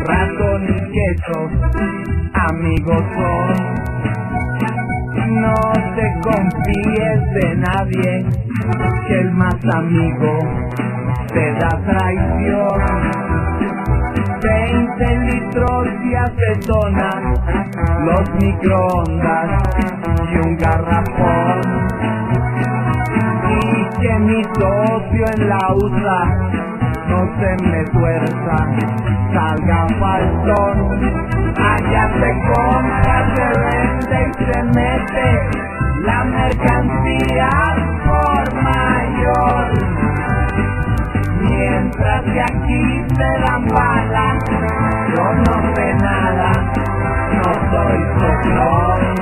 ratón y queso, amigos son. No te confíes de nadie, que el más amigo te da traición. 20 litros de acetona, los microondas y un garrafón. Y que mi socio en la USA no se me tuerza, salga faltón. Allá se compra, se vende y se mete la mercancía por mayor. Mientras que aquí se dan balas, yo no sé nada, no soy soplón.